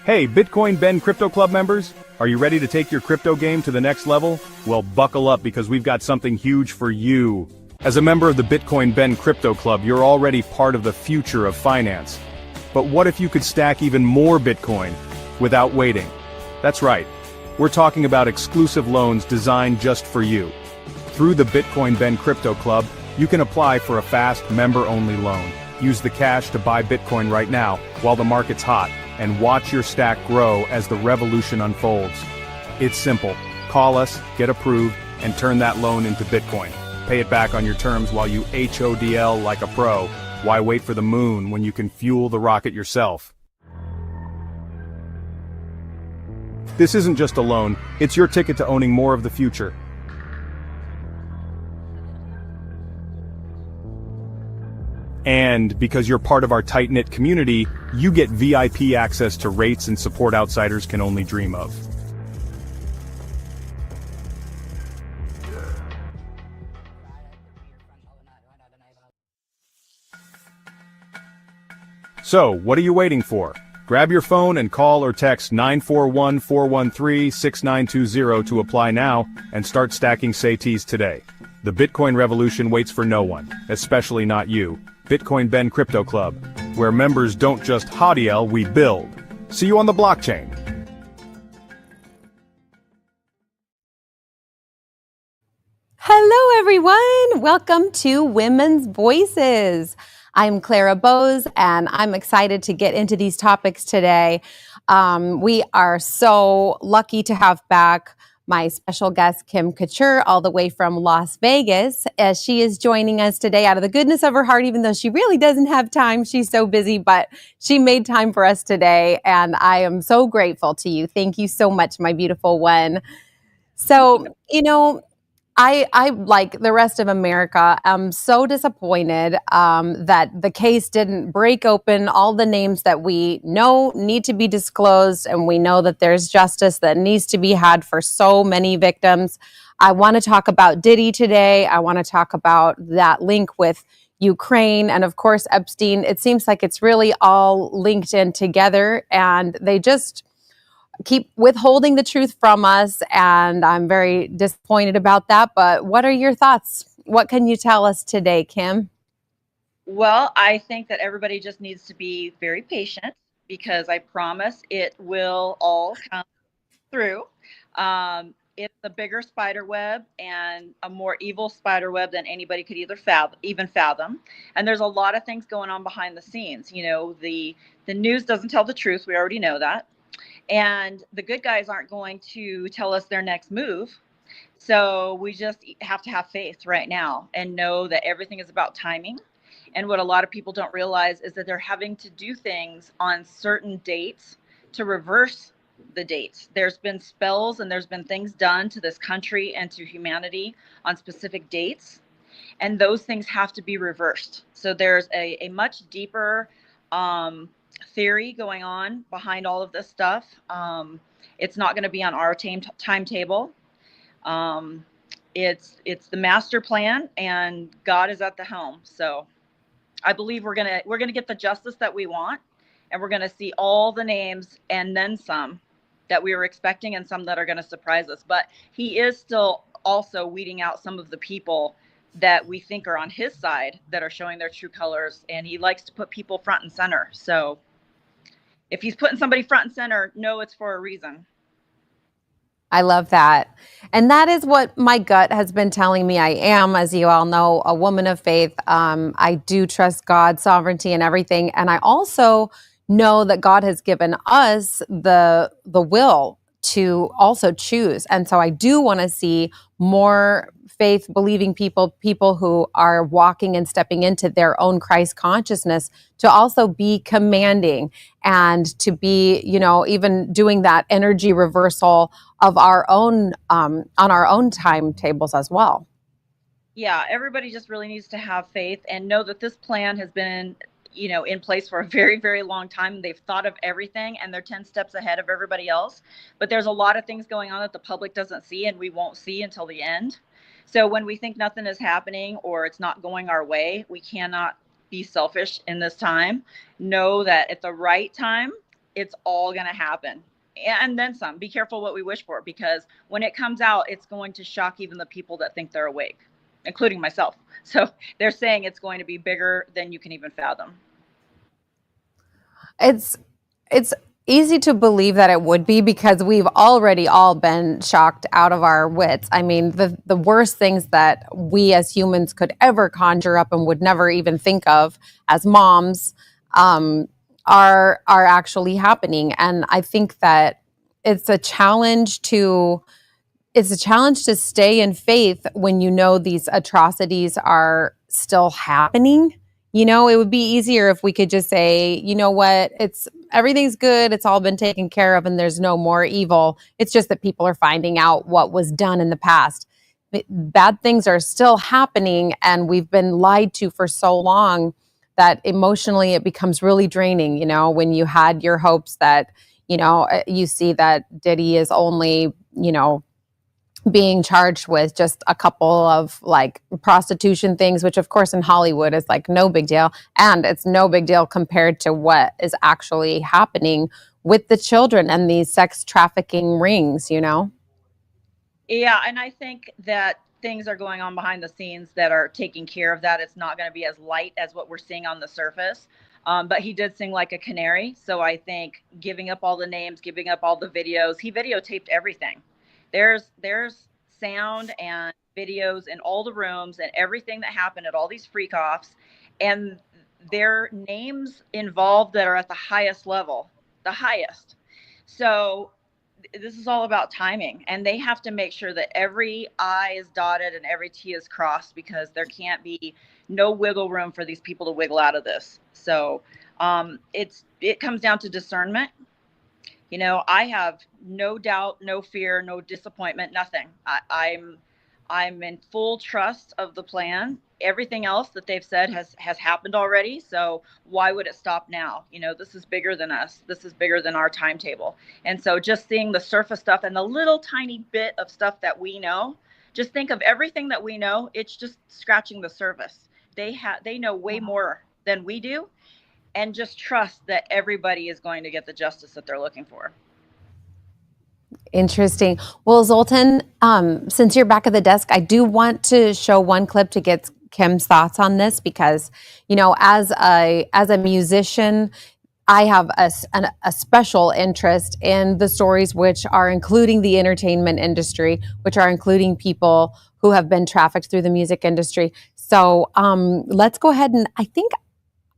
Hey, Bitcoin Ben Crypto Club members, are you ready to take your crypto game to the next level? Well, buckle up because we've got something huge for you. As a member of the Bitcoin Ben Crypto Club, you're already part of the future of finance. But what if you could stack even more Bitcoin without waiting? That's right. We're talking about exclusive loans designed just for you. Through the Bitcoin Ben Crypto Club, you can apply for a fast, member-only loan. Use the cash to buy Bitcoin right now while the market's hot, and watch your stack grow as the revolution unfolds. It's simple. Call us, get approved, and turn that loan into Bitcoin. Pay it back on your terms while you HODL like a pro. Why wait for the moon when you can fuel the rocket yourself? This isn't just a loan, it's your ticket to owning more of the future. And because you're part of our tight-knit community, you get VIP access to rates and support outsiders can only dream of. So, what are you waiting for? Grab your phone and call or text 941-413-6920 to apply now and start stacking SATs today. The Bitcoin revolution waits for no one, especially not you. Bitcoin Ben Crypto Club, where members don't just HODL, we build. See you on the blockchain. Hello, everyone. Welcome to Women's Voices. I'm Clara Bose, and I'm excited to get into these topics today. We are so lucky to have back my special guest, Kim Couture, all the way from Las Vegas, as she is joining us today out of the goodness of her heart, even though she really doesn't have time. She's so busy, but she made time for us today, and I am so grateful to you. Thank you so much, my beautiful one. So, I, like the rest of America, am so disappointed that the case didn't break open all the names that we know need to be disclosed, and we know that there's justice that needs to be had for so many victims. I want to talk about Diddy today. I want to talk about that link with Ukraine and, of course, Epstein. It seems like it's really all linked in together, and they just keep withholding the truth from us, and I'm very disappointed about that. But what are your thoughts? What can you tell us today, Kim? Well, I think that everybody just needs to be very patient, because I promise it will all come through. It's a bigger spider web and a more evil spider web than anybody could even fathom. And there's a lot of things going on behind the scenes. You know, the news doesn't tell the truth. We already know that. And the good guys aren't going to tell us their next move. So we just have to have faith right now and know that everything is about timing. And what a lot of people don't realize is that they're having to do things on certain dates to reverse the dates. There's been spells and there's been things done to this country and to humanity on specific dates. And those things have to be reversed. So there's a much deeper theory going on behind all of this stuff. It's not going to be on our timetable. It's the master plan, and God is at the helm. So I believe we're gonna get the justice that we want, and we're gonna see all the names and then some that we were expecting, and some that are going to surprise us. But he is still also weeding out some of the people that we think are on his side that are showing their true colors, and he likes to put people front and center. So if he's putting somebody front and center, know it's for a reason. I love that. And that is what my gut has been telling me. I am, as you all know, a woman of faith. I do trust God's sovereignty and everything. And I also know that God has given us the will to also choose. And so I do want to see more faith believing people who are walking and stepping into their own Christ consciousness to also be commanding and to be, even doing that energy reversal of our own, on our own timetables as well. Yeah, everybody just really needs to have faith and know that this plan has been, in place for a very, very long time. They've thought of everything, and they're 10 steps ahead of everybody else. But there's a lot of things going on that the public doesn't see, and we won't see until the end. So when we think nothing is happening or it's not going our way, we cannot be selfish in this time. Know that at the right time, it's all going to happen. And then some. Be careful what we wish for, because when it comes out, it's going to shock even the people that think they're awake, including myself. So they're saying it's going to be bigger than you can even fathom. It's easy to believe that it would be, because we've already all been shocked out of our wits. I mean, the worst things that we as humans could ever conjure up and would never even think of as moms are actually happening. And I think that it's a challenge to stay in faith when you know these atrocities are still happening. You know, it would be easier if we could just say, you know what, everything's good, it's all been taken care of, and there's no more evil. It's just that people are finding out what was done in the past. Bad things are still happening, and we've been lied to for so long that emotionally it becomes really draining, you know, when you had your hopes that, you know, you see that Diddy is only, you know, being charged with just a couple of like prostitution things, which of course in Hollywood is like no big deal. And it's no big deal compared to what is actually happening with the children and these sex trafficking rings, you know? Yeah, and I think that things are going on behind the scenes that are taking care of that. It's not going to be as light as what we're seeing on the surface. But he did sing like a canary. So I think giving up all the names, giving up all the videos, he videotaped everything. There's sound and videos in all the rooms and everything that happened at all these freak offs, and their names involved that are at the highest level, the highest. So this is all about timing, and they have to make sure that every I is dotted and every T is crossed, because there can't be no wiggle room for these people to wiggle out of this. So it comes down to discernment. You know, I have no doubt, no fear, no disappointment, nothing. I'm in full trust of the plan. Everything else that they've said has happened already. So why would it stop now? You know, this is bigger than us. This is bigger than our timetable. And so just seeing the surface stuff and the little tiny bit of stuff that we know, just think of everything that we know. It's just scratching the surface. They know way more than we do. And just trust that everybody is going to get the justice that they're looking for. Interesting. Well, Zoltan, since you're back at the desk, I do want to show one clip to get Kim's thoughts on this, because, you know, as a musician, I have a special interest in the stories which are including the entertainment industry, which are including people who have been trafficked through the music industry. So let's go ahead, and I think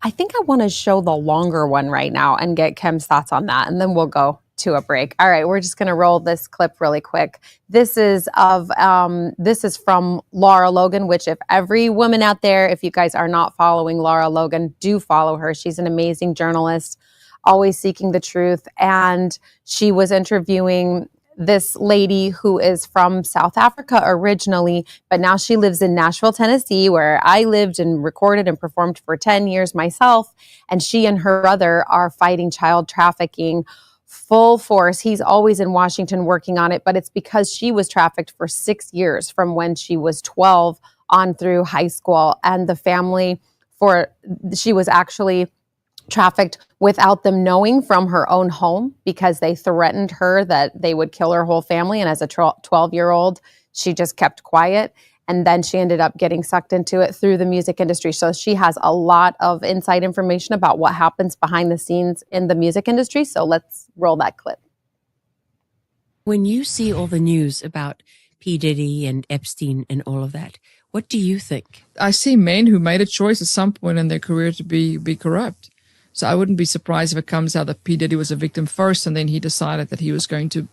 I want to show the longer one right now and get Kim's thoughts on that, and then we'll go to a break. All right, we're just going to roll this clip really quick. This is from Laura Logan, which if every woman out there, if you guys are not following Laura Logan, do follow her. She's an amazing journalist, always seeking the truth, and she was interviewing this lady who is from South Africa originally, but now she lives in Nashville, Tennessee, where I lived and recorded and performed for 10 years myself. And she and her brother are fighting child trafficking full force. He's always in Washington working on it, but it's because she was trafficked for 6 years from when she was 12 on through high school. And the family she was actually trafficked without them knowing, from her own home, because they threatened her that they would kill her whole family. And as a 12-year-old, she just kept quiet. And then she ended up getting sucked into it through the music industry. So she has a lot of inside information about what happens behind the scenes in the music industry. So let's roll that clip. When you see all the news about P. Diddy and Epstein and all of that, what do you think? I see men who made a choice at some point in their career to be corrupt. So I wouldn't be surprised if it comes out that P. Diddy was a victim first, and then he decided that he was going to,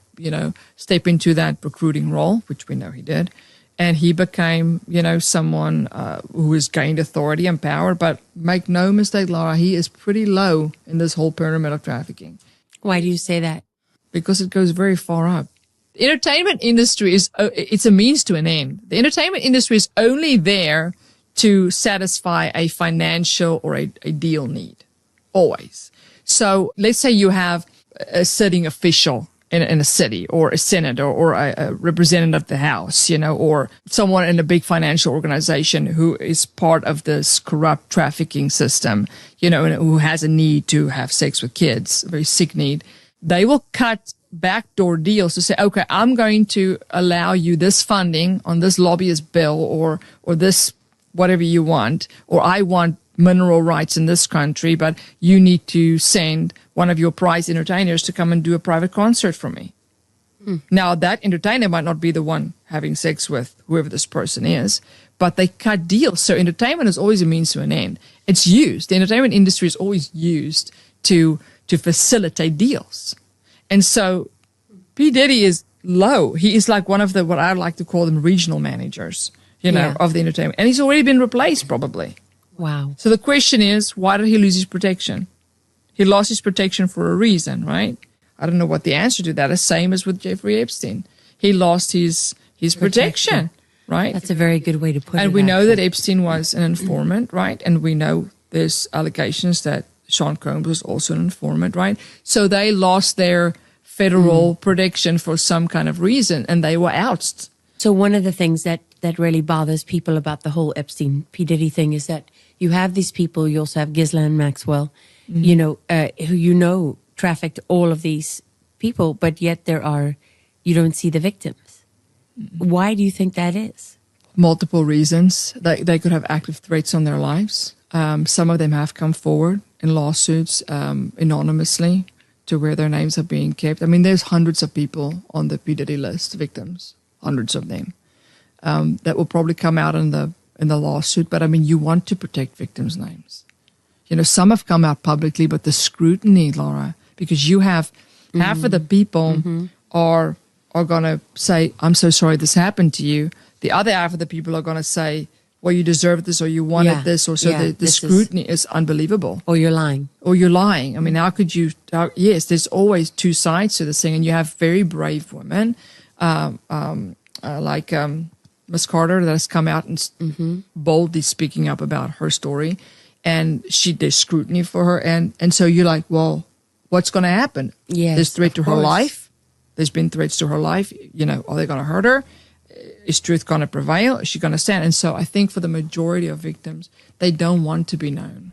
step into that recruiting role, which we know he did. And he became, someone who has gained authority and power. But make no mistake, Laura, he is pretty low in this whole pyramid of trafficking. Why do you say that? Because it goes very far up. The entertainment industry it's a means to an end. The entertainment industry is only there to satisfy a financial or a deal need. Always. So let's say you have a sitting official in a city, or a senator, or a representative of the House, or someone in a big financial organization who is part of this corrupt trafficking system, and who has a need to have sex with kids, a very sick need, they will cut backdoor deals to say, okay, I'm going to allow you this funding on this lobbyist bill, or this whatever you want, or I want mineral rights in this country, but you need to send one of your prize entertainers to come and do a private concert for me. Now, that entertainer might not be the one having sex with whoever this person is, but they cut deals. So entertainment is always a means to an end. It's used. The entertainment industry is always used to facilitate deals. And so P. Diddy is low. He is like one of the, what I like to call them, regional managers, of the entertainment. And he's already been replaced, probably. Wow. So the question is, why did he lose his protection? He lost his protection for a reason, right? I don't know what the answer to that is. Same as with Jeffrey Epstein. He lost his protection, right? That's a very good way to put it. And we know that Epstein was an informant, right? And we know there's allegations that Sean Combs was also an informant, right? So they lost their federal protection for some kind of reason, and they were ousted. So one of the things that really bothers people about the whole Epstein P. Diddy thing is that you have these people, you also have Ghislaine Maxwell, who trafficked all of these people, but yet you don't see the victims. Why do you think that is? Multiple reasons. They could have active threats on their lives. Some of them have come forward in lawsuits anonymously to where their names are being kept. I mean, there's hundreds of people on the P. Diddy list, victims, hundreds of them, that will probably come out in the lawsuit. But I mean, you want to protect victims' names. Some have come out publicly, but the scrutiny, Laura, because you have half of the people are going to say, I'm so sorry this happened to you. The other half of the people are going to say, well, you deserved this, or you wanted this, or so the scrutiny is unbelievable. Or you're lying. I mean, how could you? Yes, there's always two sides to this thing, and you have very brave women, like Miss Carter, that has come out and boldly speaking up about her story, and there's scrutiny for her, and so you're like, well, what's going to happen? Yes, there's threat to her course. life. There's been threats to her life. Are they going to hurt her? Is truth going to prevail? Is she going to stand? And so I think for the majority of victims, they don't want to be known.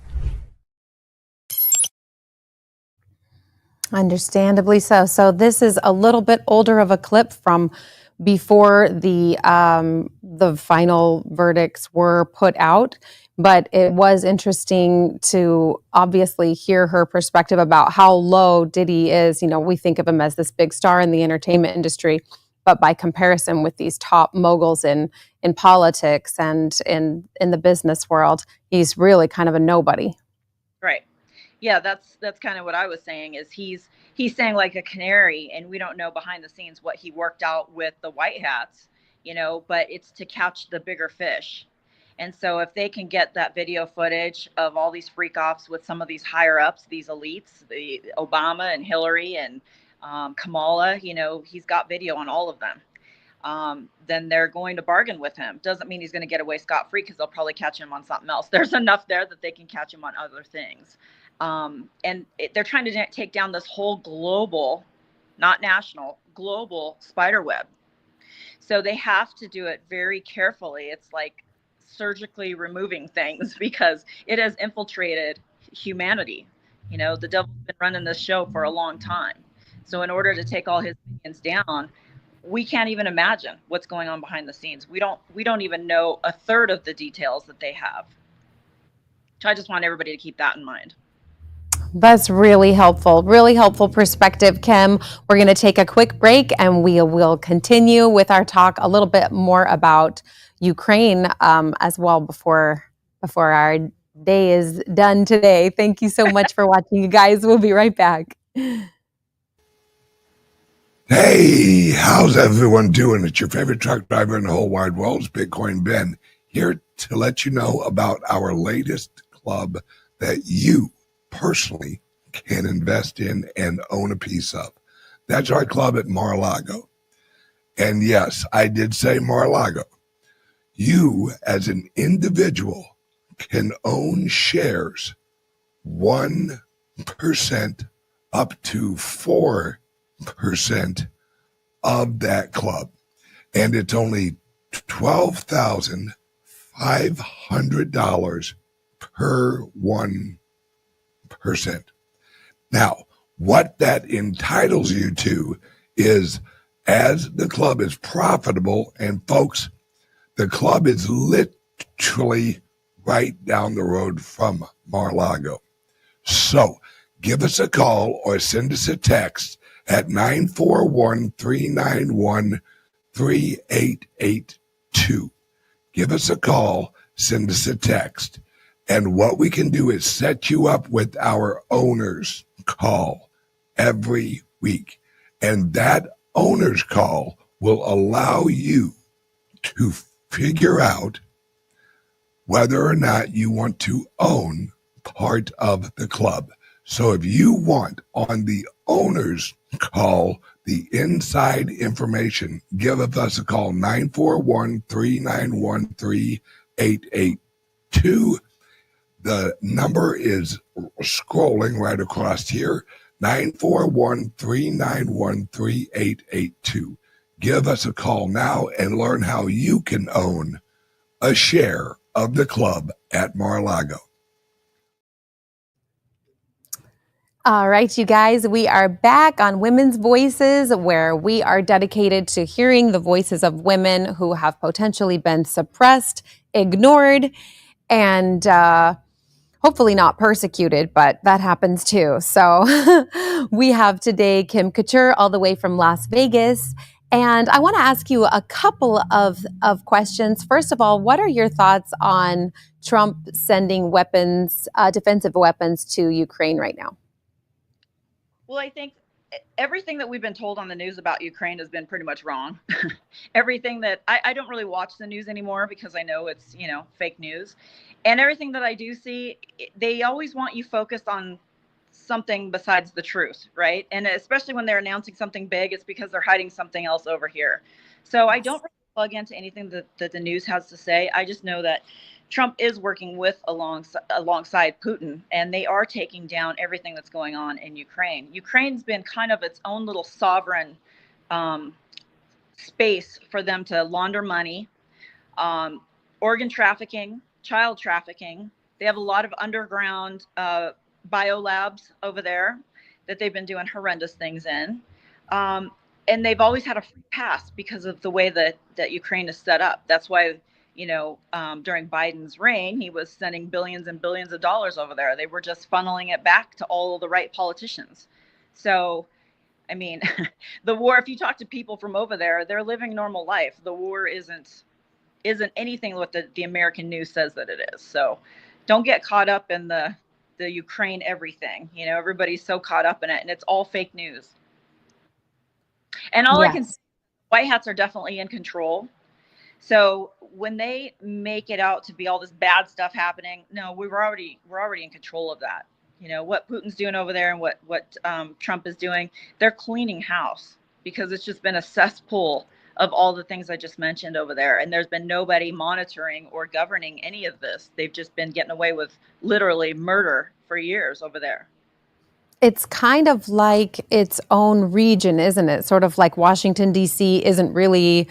Understandably so. So this is a little bit older of a clip from before the final verdicts were put out. But it was interesting to obviously hear her perspective about how low Diddy is. We think of him as this big star in the entertainment industry, but by comparison with these top moguls in politics and in the business world, he's really kind of a nobody. Right. Yeah, that's kind of what I was saying, is he's saying like a canary, and we don't know behind the scenes what he worked out with the white hats, but it's to catch the bigger fish. And so if they can get that video footage of all these freak offs with some of these higher ups, these elites, the Obama and Hillary and Kamala, he's got video on all of them. Then they're going to bargain with him. Doesn't mean he's going to get away scot-free, because they'll probably catch him on something else. There's enough there that they can catch him on other things. They're trying to take down this whole global, not national, global spider web. So they have to do it very carefully. It's like surgically removing things, because it has infiltrated humanity. The devil's been running this show for a long time. So in order to take all his minions down, we can't even imagine what's going on behind the scenes. We don't even know a third of the details that they have. So I just want everybody to keep that in mind. That's really helpful perspective, Kim. We're going to take a quick break, and we will continue with our talk a little bit more about Ukraine as well before our day is done today. Thank you so much for watching, you guys. We'll be right back. Hey, how's everyone doing? It's your favorite truck driver in the whole wide world, it's Bitcoin Ben, here to let you know about our latest club that you personally can invest in and own a piece of. That's our club at Mar-a-Lago. And yes, I did say Mar-a-Lago. You, as an individual, can own shares 1% up to 4 of that club. And it's only $12,500 per 1%. Now, what that entitles you to is, as the club is profitable, and folks, the club is literally right down the road from Mar-a-Lago. So give us a call or send us a text at 941-391-3882. Give us a call, send us a text. And what we can do is set you up with our owner's call every week. And that owner's call will allow you to figure out whether or not you want to own part of the club. So if you want on the owner's call the inside information, give us a call, 941-391-3882. The number is scrolling right across here, 941-391-3882. Give us a call now and learn how you can own a share of the club at Mar-a-Lago. All right, you guys, we are back on Women's Voices, where we are dedicated to hearing the voices of women who have potentially been suppressed, ignored, and hopefully not persecuted, but that happens too. So we have today Kim Couture all the way from Las Vegas. And I want to ask you a couple of questions. First of all, what are your thoughts on Trump sending weapons, defensive weapons to Ukraine right now? Well, I think everything that we've been told on the news about Ukraine has been pretty much wrong. Everything that I don't really watch the news anymore because I know it's, fake news. And everything that I do see, they always want you focused on something besides the truth, right? And especially when they're announcing something big, it's because they're hiding something else over here. So I don't really plug into anything that the news has to say. I just know that Trump is working alongside Putin, and they are taking down everything that's going on in Ukraine. Ukraine's been kind of its own little sovereign space for them to launder money, organ trafficking, child trafficking. They have a lot of underground biolabs over there that they've been doing horrendous things in. And they've always had a free pass because of the way that Ukraine is set up. That's why, during Biden's reign, he was sending billions and billions of dollars over there. They were just funneling it back to all of the right politicians. So, I mean, the war, if you talk to people from over there, they're living normal life. The war isn't anything what the American news says that it is. So don't get caught up in the Ukraine everything. Everybody's so caught up in it, and it's all fake news. And all I can say, white hats are definitely in control. So when they make it out to be all this bad stuff happening, no, we're already in control of that. What Putin's doing over there and what Trump is doing, they're cleaning house because it's just been a cesspool of all the things I just mentioned over there. And there's been nobody monitoring or governing any of this. They've just been getting away with literally murder for years over there. It's kind of like its own region, isn't it? Sort of like Washington, D.C. isn't really,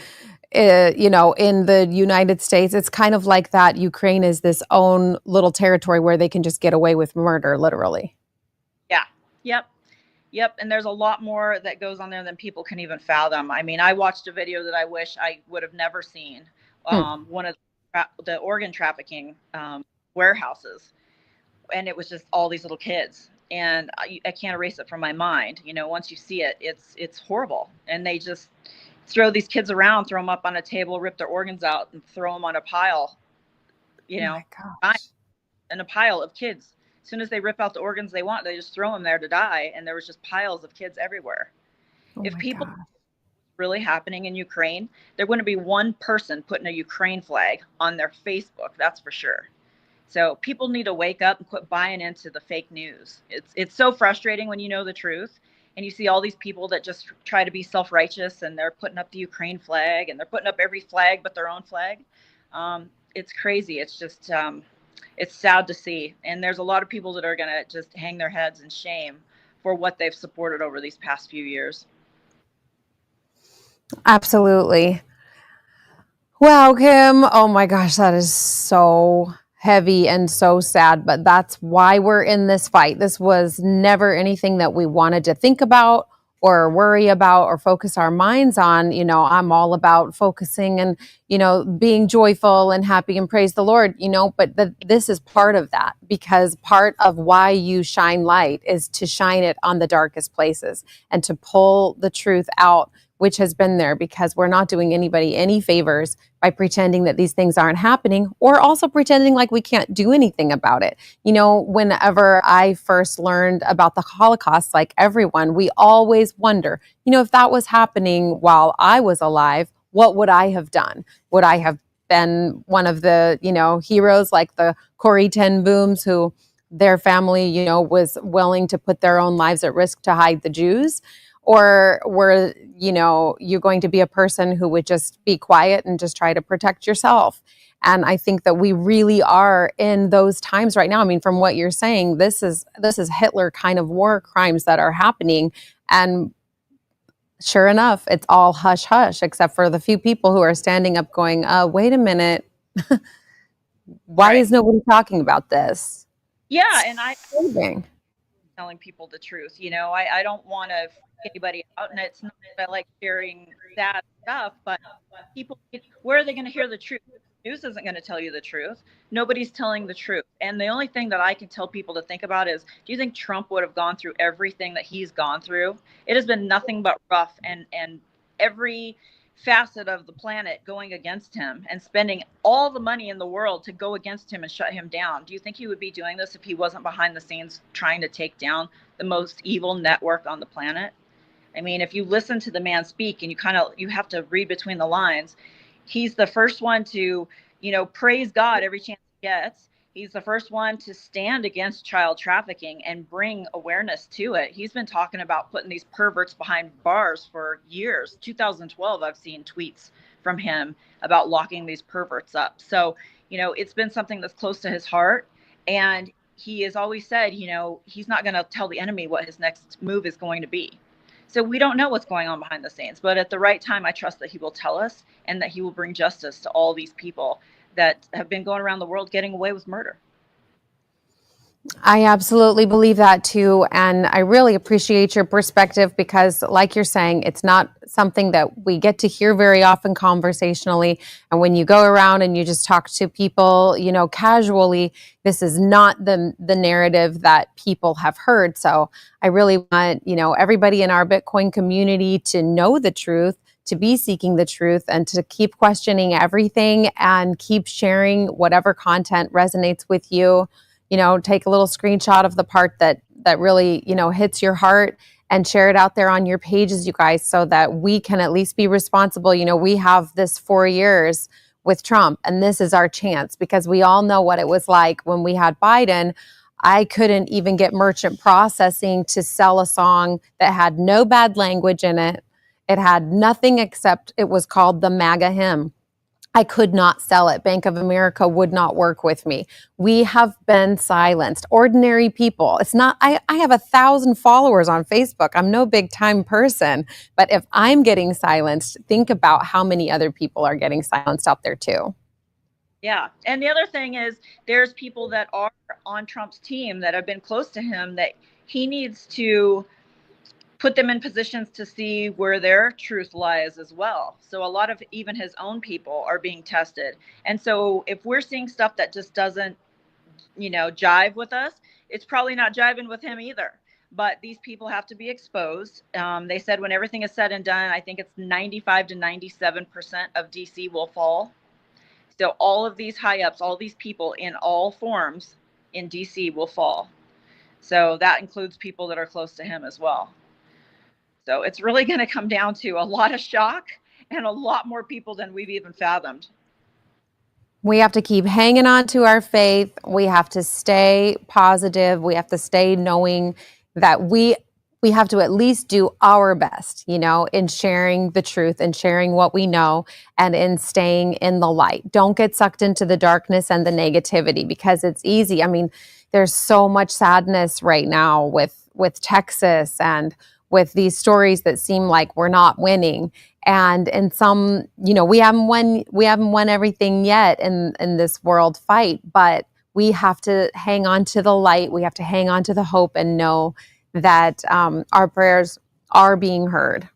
in the United States. It's kind of like that. Ukraine is this own little territory where they can just get away with murder, literally. Yeah. Yep. And there's a lot more that goes on there than people can even fathom. I mean, I watched a video that I wish I would have never seen. One of the organ trafficking warehouses. And it was just all these little kids. And I can't erase it from my mind. Once you see it, it's horrible. And they just throw these kids around, throw them up on a table, rip their organs out, and throw them on a pile, in a pile of kids. As soon as they rip out the organs they want, they just throw them there to die. And there was just piles of kids everywhere. If people really happening in Ukraine, there wouldn't be one person putting a Ukraine flag on their Facebook. That's for sure. So people need to wake up and quit buying into the fake news. It's so frustrating when you know the truth and you see all these people that just try to be self-righteous and they're putting up the Ukraine flag and they're putting up every flag but their own flag. It's crazy. It's just, it's sad to see. And there's a lot of people that are going to just hang their heads in shame for what they've supported over these past few years. Absolutely. Wow, Kim. Oh my gosh, that is so heavy and so sad, but that's why we're in this fight. This was never anything that we wanted to think about or worry about or focus our minds on. I'm all about focusing and, being joyful and happy and praise the Lord, but this is part of that, because part of why you shine light is to shine it on the darkest places and to pull the truth out, which has been there, because we're not doing anybody any favors by pretending that these things aren't happening, or also pretending like we can't do anything about it. Whenever I first learned about the Holocaust, like everyone, we always wonder, if that was happening while I was alive, what would I have done? Would I have been one of the, heroes like the Corrie ten Booms, who their family, was willing to put their own lives at risk to hide the Jews? Or were, you going to be a person who would just be quiet and just try to protect yourself? And I think that we really are in those times right now. I mean, from what you're saying, this is Hitler kind of war crimes that are happening. And sure enough, it's all hush hush, except for the few people who are standing up going, wait a minute. Why Right. is nobody talking about this? Yeah, and Saving. telling people the truth. I don't want to freak anybody out, and it's not that I like sharing that stuff, but people, where are they going to hear the truth? News isn't going to tell you the truth. Nobody's telling the truth. And the only thing that I can tell people to think about is, do you think Trump would have gone through everything that he's gone through? It has been nothing but rough, and every facet of the planet going against him and spending all the money in the world to go against him and shut him down. Do you think he would be doing this if he wasn't behind the scenes trying to take down the most evil network on the planet? I mean, if you listen to the man speak, and you have to read between the lines, he's the first one to, praise God every chance he gets. He's the first one to stand against child trafficking and bring awareness to it. He's been talking about putting these perverts behind bars for years. 2012, I've seen tweets from him about locking these perverts up. So, it's been something that's close to his heart. And he has always said, he's not going to tell the enemy what his next move is going to be. So we don't know what's going on behind the scenes, but at the right time, I trust that he will tell us, and that he will bring justice to all these people that have been going around the world getting away with murder. I absolutely believe that too. And I really appreciate your perspective, because like you're saying, it's not something that we get to hear very often conversationally. And when you go around and you just talk to people, casually, this is not the narrative that people have heard. So I really want, everybody in our Bitcoin community to know the truth, to be seeking the truth, and to keep questioning everything and keep sharing whatever content resonates with you. Take a little screenshot of the part that really, hits your heart, and share it out there on your pages, you guys, so that we can at least be responsible. We have this 4 years with Trump, and this is our chance, because we all know what it was like when we had Biden. I couldn't even get merchant processing to sell a song that had no bad language in it. It had nothing except it was called the MAGA hymn. I could not sell it. Bank of America would not work with me. We have been silenced. Ordinary people. It's not, I have 1,000 followers on Facebook. I'm no big time person, but if I'm getting silenced, think about how many other people are getting silenced out there too. Yeah. And the other thing is, there's people that are on Trump's team that have been close to him, that he needs to put them in positions to see where their truth lies as well. So a lot of even his own people are being tested. And so if we're seeing stuff that just doesn't, jive with us, it's probably not jiving with him either. But these people have to be exposed. They said when everything is said and done, I think it's 95 to 97% of DC will fall. So all of these high ups, all these people in all forms in DC will fall. So that includes people that are close to him as well. So it's really going to come down to a lot of shock and a lot more people than we've even fathomed. We have to keep hanging on to our faith. We have to stay positive. We have to stay knowing that we have to at least do our best, in sharing the truth and sharing what we know, and in staying in the light. Don't get sucked into the darkness and the negativity, because it's easy. I mean, there's so much sadness right now with Texas and with these stories that seem like we're not winning. And in some, we haven't won everything yet in this world fight, but we have to hang on to the light. We have to hang on to the hope and know that our prayers are being heard.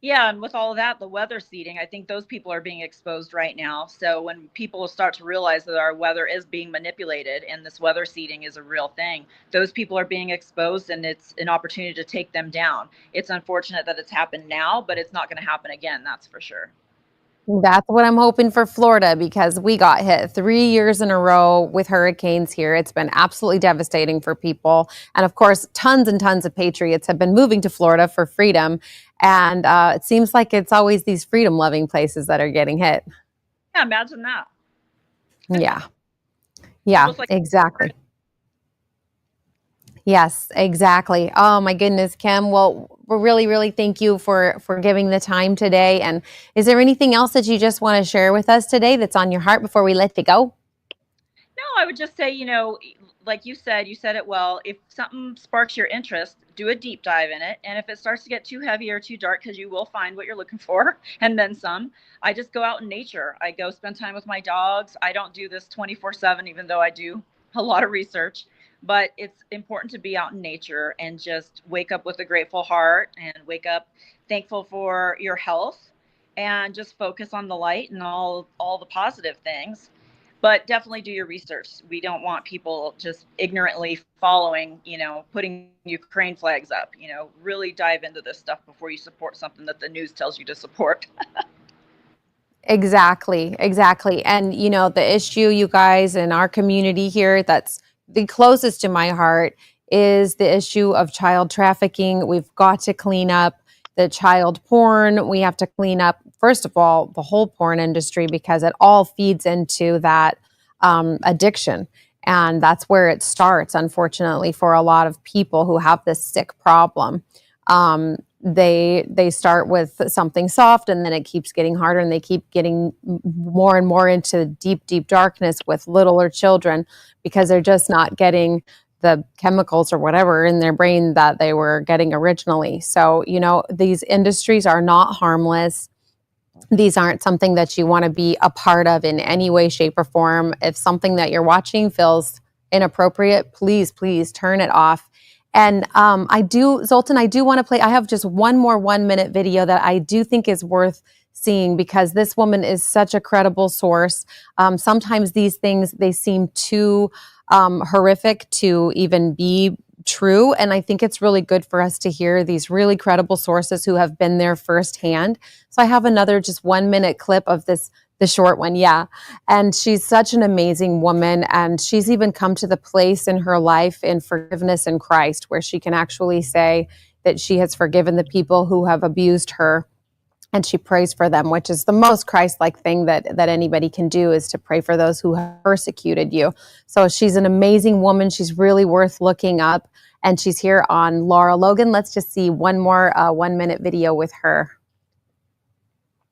Yeah, and with all of that, the weather seeding, I think those people are being exposed right now. So when people start to realize that our weather is being manipulated and this weather seeding is a real thing, those people are being exposed, and it's an opportunity to take them down. It's unfortunate that it's happened now, but it's not going to happen again, that's for sure. That's what I'm hoping for Florida, because we got hit 3 years in a row with hurricanes here. It's been absolutely devastating for people. And of course, tons and tons of patriots have been moving to Florida for freedom. And it seems like it's always these freedom loving places that are getting hit. Yeah, imagine that. Yeah. Yeah, exactly. Yes, exactly. Oh my goodness, Kim. Well, we really, really thank you for giving the time today. And is there anything else that you just want to share with us today that's on your heart before we let you go? No, I would just say, like you said it well. If something sparks your interest, do a deep dive in it. And if it starts to get too heavy or too dark, because you will find what you're looking for and then some, I just go out in nature. I go spend time with my dogs. I don't do this 24/7, even though I do a lot of research. But it's important to be out in nature and just wake up with a grateful heart and wake up thankful for your health, and just focus on the light and all the positive things. But definitely do your research. We don't want people just ignorantly following, putting Ukraine flags up. Really dive into this stuff before you support something that the news tells you to support. Exactly. And, the issue, you guys, in our community here that's the closest to my heart is the issue of child trafficking. We've got to clean up the child porn. We have to clean up, first of all, the whole porn industry, because it all feeds into that addiction. And that's where it starts, unfortunately, for a lot of people who have this sick problem. They start with something soft, and then it keeps getting harder, and they keep getting more and more into deep, deep darkness with littler children, because they're just not getting the chemicals or whatever in their brain that they were getting originally. So, these industries are not harmless. These aren't something that you want to be a part of in any way, shape, or form. If something that you're watching feels inappropriate, please turn it off. And Zoltan, I do want to play. I have just one more 1-minute video that I do think is worth seeing, because this woman is such a credible source. Sometimes these things, they seem too horrific to even be true. And I think it's really good for us to hear these really credible sources who have been there firsthand. So I have another just 1-minute clip of this, the short one. Yeah. And she's such an amazing woman. And she's even come to the place in her life in forgiveness in Christ, where she can actually say that she has forgiven the people who have abused her. And she prays for them, which is the most Christ-like thing that anybody can do, is to pray for those who have persecuted you. So she's an amazing woman. She's really worth looking up. And she's here on Laura Logan. Let's just see one more 1-minute video with her.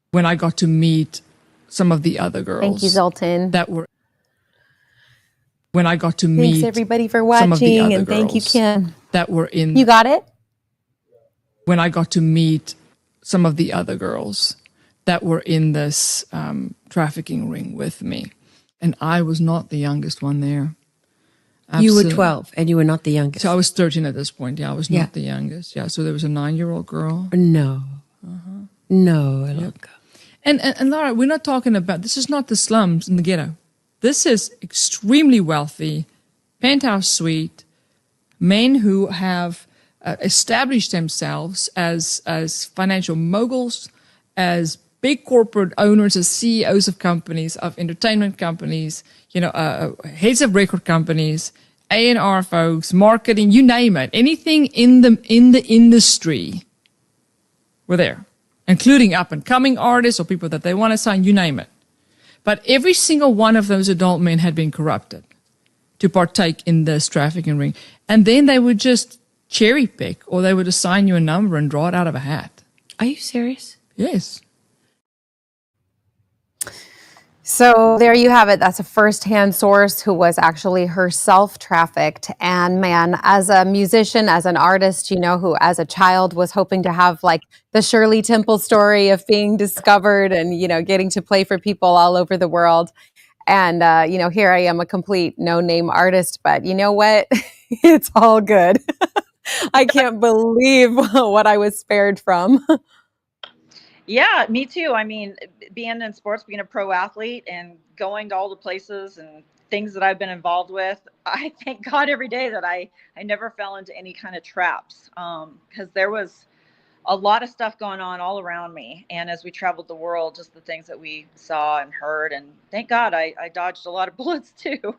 When I got to meet some of the other girls. Thank you, Zoltan. When I got to meet. Thanks everybody for watching, and thank you, Kim. That were in. You got it? When I got to meet some of the other girls that were in this trafficking ring with me. And I was not the youngest one there. Absolutely. You were 12 and you were not the youngest. So I was 13 at this point. Yeah, I was not the youngest. Yeah, so there was a 9-year-old girl. No. No, Elonka. And Laura, we're not talking about, this is not the slums in the ghetto. This is extremely wealthy, penthouse suite, men who have established themselves as financial moguls, as big corporate owners, as CEOs of companies, of entertainment companies, heads of record companies, A&R folks, marketing, you name it. Anything in the industry were there, including up and coming artists or people that they want to sign, you name it. But every single one of those adult men had been corrupted to partake in this trafficking ring. And then they would just cherry pick, or they would assign you a number and draw it out of a hat. Are you serious? Yes. So there you have it. That's a firsthand source who was actually herself trafficked. And man, as a musician, as an artist, who as a child was hoping to have like the Shirley Temple story of being discovered and, getting to play for people all over the world. And, here I am, a complete no-name artist, but you know what? It's all good. I can't believe what I was spared from. Yeah, me too. I mean, being in sports, being a pro athlete and going to all the places and things that I've been involved with, I thank God every day that I never fell into any kind of traps, because there was a lot of stuff going on all around me. And as we traveled the world, just the things that we saw and heard, and thank God I dodged a lot of bullets too.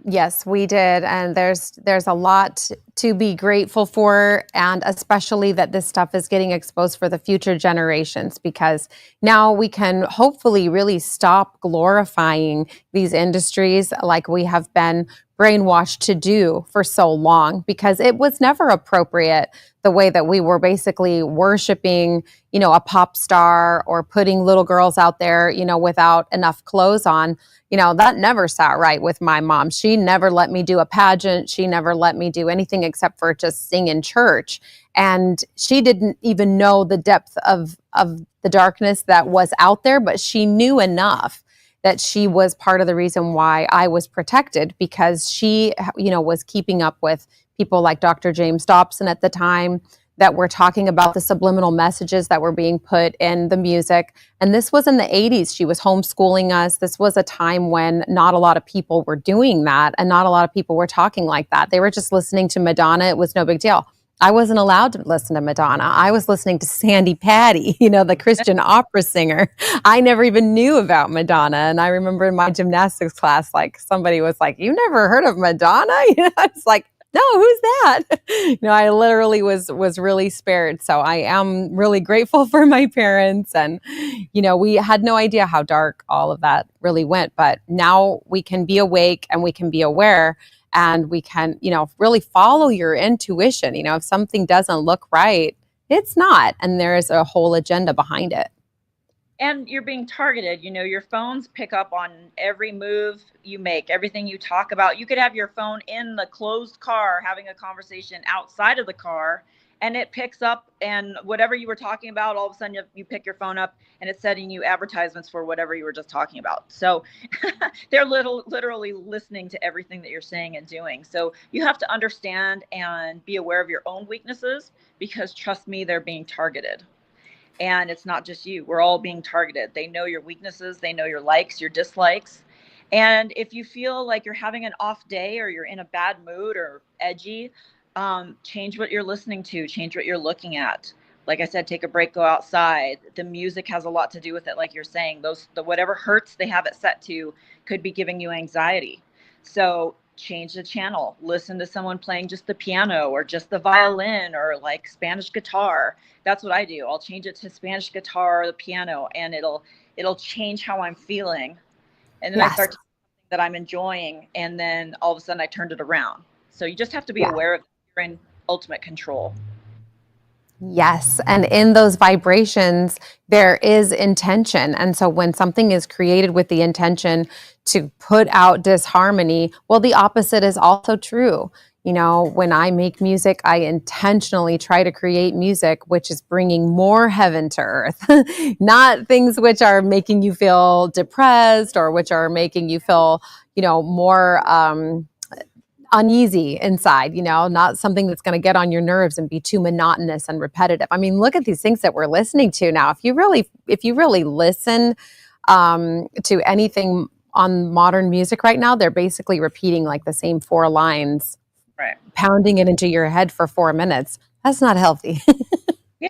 Yes, we did. And there's a lot to be grateful for, and especially that this stuff is getting exposed for the future generations, because now we can hopefully really stop glorifying these industries like we have been brainwashed to do for so long, because it was never appropriate the way that we were basically worshiping, a pop star or putting little girls out there, without enough clothes on. That never sat right with my mom. She never let me do a pageant. She never let me do anything except for just sing in church. And she didn't even know the depth of the darkness that was out there, but she knew enough that she was part of the reason why I was protected, because she, was keeping up with people like Dr. James Dobson at the time that were talking about the subliminal messages that were being put in the music. And this was in the 80s. She was homeschooling us. This was a time when not a lot of people were doing that, and not a lot of people were talking like that. They were just listening to Madonna. It was no big deal. I wasn't allowed to listen to Madonna. I was listening to Sandy Patty, the Christian opera singer. I never even knew about Madonna. And I remember in my gymnastics class, like somebody was like, "You never heard of Madonna?" It's like, no, who's that? I literally was really spared. So I am really grateful for my parents. And, we had no idea how dark all of that really went. But now we can be awake and we can be aware, and we can, really follow your intuition. If something doesn't look right, it's not. And there is a whole agenda behind it. And you're being targeted. Your phones pick up on every move you make, everything you talk about. You could have your phone in the closed car having a conversation outside of the car, and it picks up, and whatever you were talking about, all of a sudden you pick your phone up and it's sending you advertisements for whatever you were just talking about. So they're literally listening to everything that you're saying and doing. So you have to understand and be aware of your own weaknesses, because trust me, they're being targeted. And it's not just you. We're all being targeted. They know your weaknesses. They know your likes, your dislikes. And if you feel like you're having an off day, or you're in a bad mood or edgy, change what you're listening to, change what you're looking at. Like I said, take a break, go outside. The music has a lot to do with it. Like you're saying, the whatever hertz they have it set to could be giving you anxiety. So change the channel, listen to someone playing just the piano or just the violin or like Spanish guitar. That's what I do. I'll change it to Spanish guitar or the piano, and it'll change how I'm feeling. And then I start to see something that I'm enjoying, and then all of a sudden I turned it around. So you just have to be aware of it. You're in ultimate control. Yes. And in those vibrations, there is intention. And so when something is created with the intention to put out disharmony, well, the opposite is also true. When I make music, I intentionally try to create music which is bringing more heaven to earth, not things which are making you feel depressed or which are making you feel, more uneasy inside, not something that's going to get on your nerves and be too monotonous and repetitive. I mean, look at these things that we're listening to now. If you really listen to anything on modern music right now, they're basically repeating like the same 4 lines, right, pounding it into your head for 4 minutes. That's not healthy. Yeah.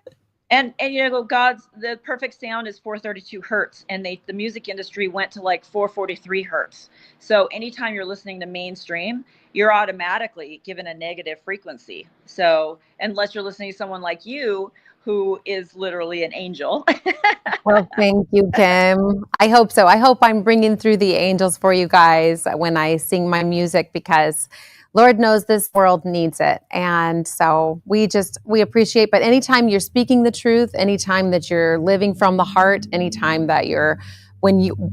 And the perfect sound is 432 hertz, and the music industry went to like 443 hertz. So anytime you're listening to mainstream, you're automatically given a negative frequency. So unless you're listening to someone like you, who is literally an angel. Well, thank you, Kim. I hope so. I hope I'm bringing through the angels for you guys when I sing my music, because Lord knows this world needs it. And so we appreciate, but anytime you're speaking the truth, anytime that you're living from the heart, anytime that you're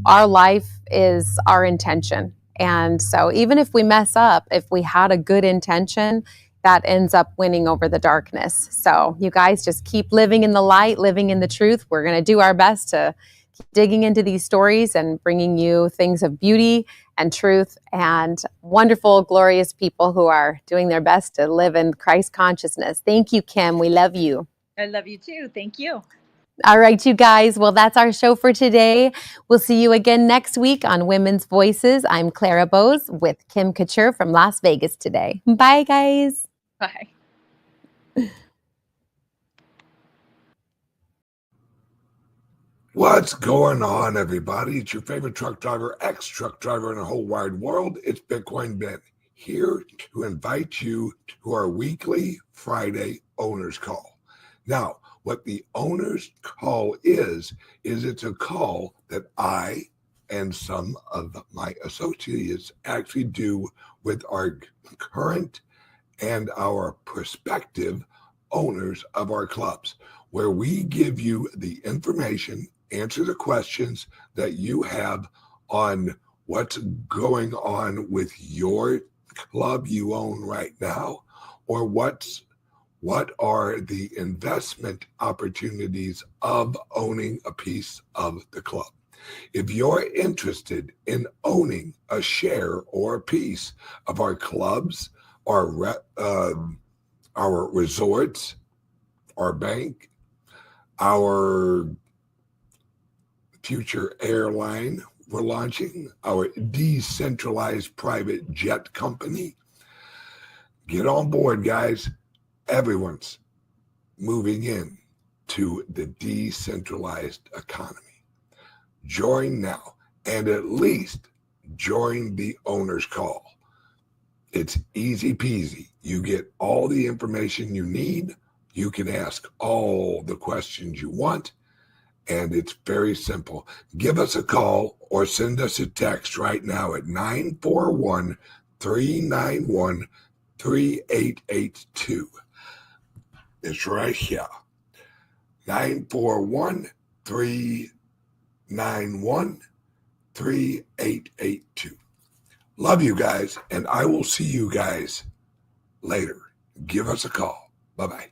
our life is our intention. And so even if we mess up, if we had a good intention, that ends up winning over the darkness. So you guys just keep living in the light, living in the truth. We're going to do our best to keep digging into these stories and bringing you things of beauty and truth and wonderful, glorious people who are doing their best to live in Christ consciousness. Thank you, Kim. We love you. I love you too. Thank you. All right, you guys. Well, that's our show for today. We'll see you again next week on Women's Voices. I'm Clara Bose with Kim Couture from Las Vegas today. Bye, guys. Bye. What's going on, everybody? It's your favorite truck driver, ex-truck driver in the whole wide world. It's Bitcoin Ben, here to invite you to our weekly Friday owner's call. Now, what the owner's call is it's a call that I and some of my associates actually do with our current and our prospective owners of our clubs, where we give you the information, answer the questions that you have on what's going on with your club you own right now, or what are the investment opportunities of owning a piece of the club. If you're interested in owning a share or a piece of our clubs, our resorts, our bank, our future airline we're launching, our decentralized private jet company, get on board, guys. Everyone's moving in to the decentralized economy. Join now, and at least join the owner's call. It's easy peasy. You get all the information you need. You can ask all the questions you want, and it's very simple. Give us a call or send us a text right now at 941-391-3882. It's right here. 941-391-3882. Love you guys, and I will see you guys later. Give us a call. Bye-bye.